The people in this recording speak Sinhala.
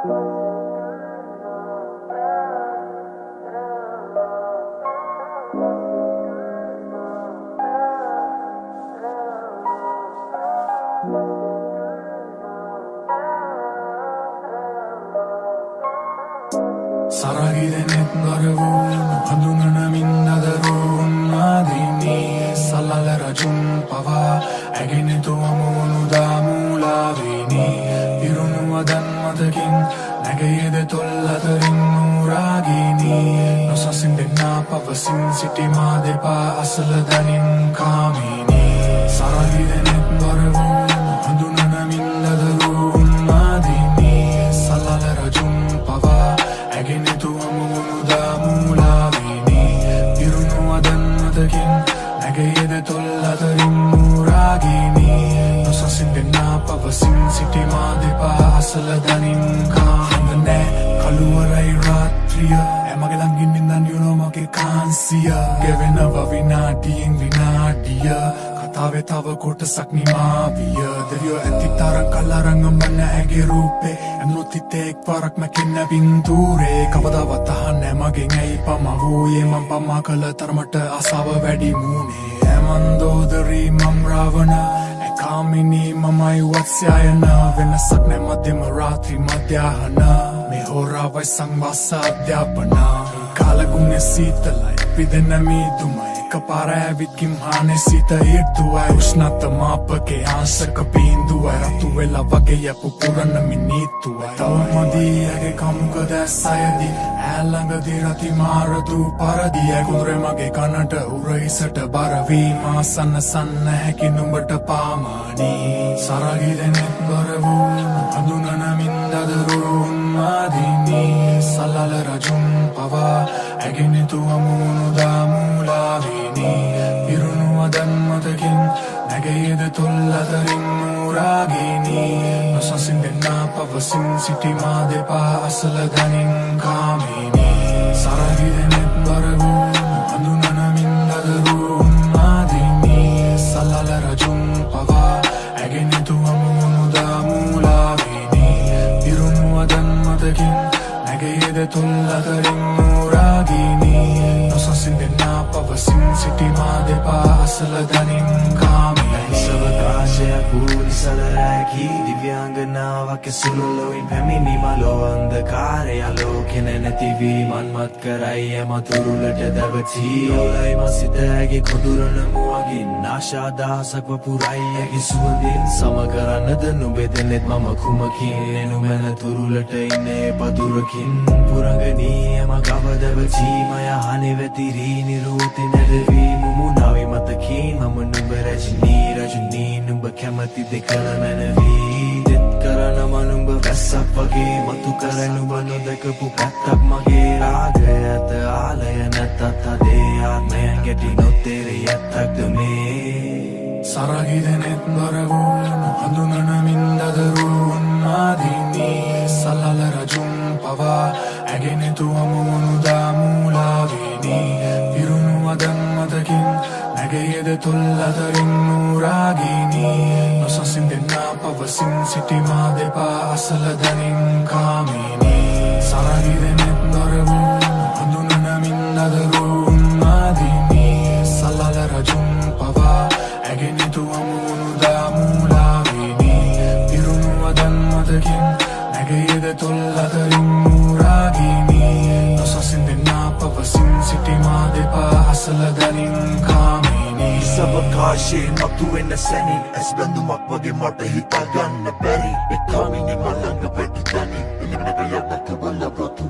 Saragiden darvun Hadunana minnadarun Madini Salala rajun pava Agene to amunu damula vini Virunu adan madakin Nagayede tollatarin nuragini Nosasindenna pavasin Siti madepa asaladanin kamini Saragiden darvun Hadunana minnadarun Madini Salala rajun pava Agene to amunu damula vini Virunu adan madakin Nagayede tollatarin nuragini Nosasindenna pavasin Siti madepa asaladanin kamini Kaluwarai ratriya Emage langin mindan yunamake kansiya Gevena vinadiyin vinadiya Katave tava kotasak nimaviya Devyo ඇති තරම් කලරංග මන්න ඇගේ රූපේ ඇමලොතිත් එක් වරක් මැකෙන්න පින්තූරේ කවදාවත් අහන්නේ මගෙන් ඇයි පමා වූයේ මං පමා කළ තරමට ආසාව වැඩි මූනේ ඇමන්දෝදරි මම් රාවණ ඇකාමිනී මමයි වත්ස්යායන වෙනසක් නැ මධ්‍යම රාත්‍රී මධ්‍යාහන මේ හෝරාවයි සංවාස අධ්‍යාපන කාලගුණේ සීතලයි අපි දෙන්න මීදුමයි එකපාර ඇවිත් කිම්හානේ සිත ඊර්තුවයි උෂ්ණත මාපකේ ආංශක බිඳුවයි රතු වෙලා වගේ යපු පුරන මිනිත්තුවයි තවමදී ඇගේ කමුක දැස්සයදී ඈළඟදී රති මාරදු පරදී ඇගුරේ මගේ කනට උරහිසට බර වීම සන්න සන්න හැකි නුඹට පාමානී සරගිදෙනෙත් බර වූ හඳුනන මින්දදරුන් මාදිනී සල්ලල රජුන් පවා ඇගෙන තුවමුණු දාමුලාවිනී පිරුණු අදන් මතකින් නැගයේද තොල්ලතරින් නූරාගිනී නොසසින්දෙන්නා පවසින් සිටි මා දෙපා අසල ගනින් කාමිනී සරගිදෙනෙත් බර වූ හඳුනන මින්දදරුන් මාදිනී සල්ලල රජුන් පවා ඇගෙන තුවමුණු දාමුලාවිනී පිරුණු අදන් මතකින් නැගයේද තොල්ලතරින් නූරාගිනී නොසසින්දෙන්නා පවසින් සිටි මා දෙපා අසල ගනින් කාමිනී සවකාශයක් වූ නිසලරැකී දිව්‍යාංගනාවක් සුළුලොවින් පැමිණි මලෝ අන්ධකාරය ආලෝකෙන නැතිවී මන්මත් කරයි යමතුරුලට දැවචී ඔලයි මසිත ඇගේ කොඳුරන මුවගින් ආශාදහසක් වපුරයි ඇගේ සුවඳින් සමකරන්නද නුබෙදෙනෙත් මම කුමකින් එනුමැන තුරුලට ඉන්නේ පදුරකින් පුරගනී යම ගව දැවචී මය හනේ වැතිරී නිරෝධි නැදවී මුමුණාවි මතකින් මම නුඹ රජනී නුඹ කැමති දෙකල මැනවී දෙත් කරන මනුඹ වැස්සක් වගේ මතු කර නුඹ නොදකපු පැත්තක් මගේ රාගය ඇත ආලය නැතත් අදේ ආත්මයන් ගැටි නොතේරෙ ඇත්තක්ද මේ සරගිදෙනෙත් බර වූ හඳුනන මින්දදරුන් මාදිනී සල්ලල රජුන් පවා ඇගෙන තුවමුණු දාමුලාවිනී පිරුණු අදන් මතකින් නැගයේද තොල්ලතරින් නූරාගිනී නොසසින්දෙන්නා පවසින් සිටි මා දෙපා අසල දනින් කාමිනී සරගිදෙනෙත් බර වූ හඳුනන මින්දදරුන් මාදිනී සල්ලල රජුන් පවා ඇගෙන තුවමුණු දාමුලාවිනී පිරුණු අදන් මතකින් නැගයේද තොල්ලතරින් නූරාගිනී නොසසින්දෙන්නා පවසින් සිටි මා දෙපා අසල දනින් කාමිනී සවකාශයෙන් මතුවෙන සැනින් ඇස් බැඳුමක් වගේ මට හිතා ගන්න බැරි ඒ කාමිනී මලංග වැටි තැනින් එනමක යන්න තුබල රතු